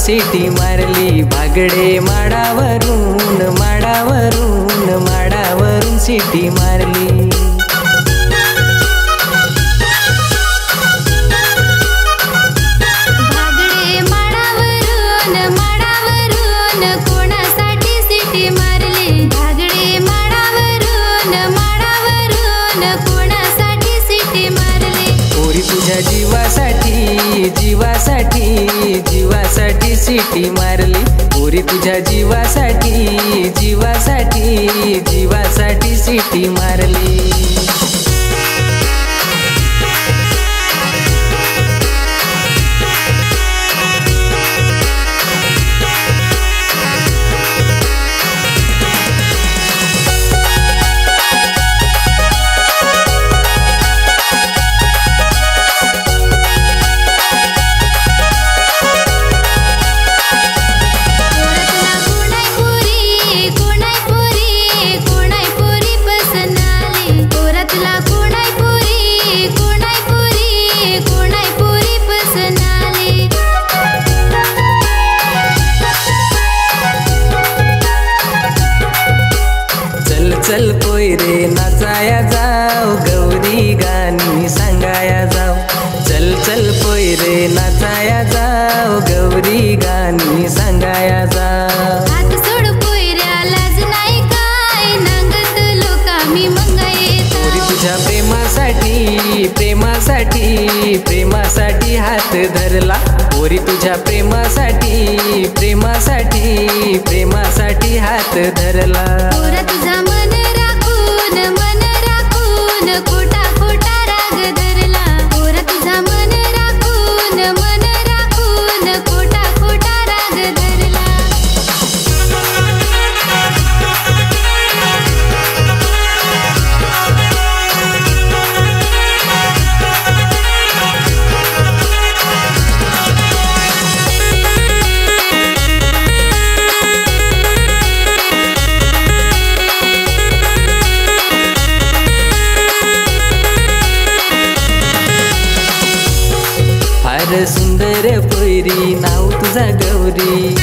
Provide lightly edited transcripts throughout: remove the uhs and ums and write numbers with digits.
City मारली Bagade माडावरून माडावरून माडावरून city मारली। तुझ्या जीवासाठी जीवासाठी जीवासाठी सिटी मारली पोरी तुझ्या जीवासाठी जीवासाठी जीवासाठी सिटी मारली। चल पोयरे नाचाया जाव गौरी गाणी सांगाया जाव। चल चल पोयरे नाचाया जाव गौरी गाणी सांगाया जाव। हात सोड पोयऱ्या लाज नाही काय नांगत लोका मी मंगा येता। पोरी तुझ्या प्रेमासाठी प्रेमासाठी प्रेमासाठी हात धरला पोरी तुझ्या प्रेमासाठी प्रेमासाठी प्रेमासाठी हात धरला। पोरा तुझा मन राखून खोटा खोटा राग धरला। पोरा तुझा मन राखून खोटा खोटा राग धरला। फार सुंदर पोरी नाव तुझा गौरी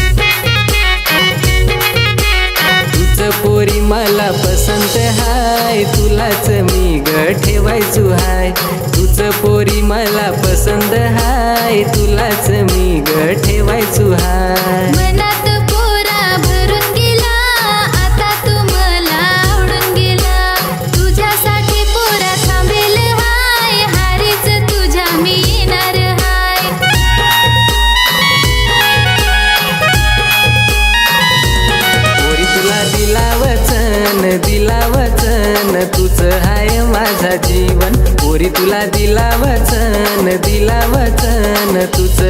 तुझ पोरी मला पसंत हाय तुलाच मी ग ठेवायचो हाय। तुझ पोरी मला पसंत हाय तुलाच मी ग ठेवायचो हाय। मनात पोरा भरून गेला आता तू मला आवडून गेला। तुझ्यासाठी पोरा थांबेल हाय हारीच तुझ्या मी येणार हाय। पोरी तुला दिला वचन तुझ हाय माझा जीवन। पोरी तुला दिला वचन तुझ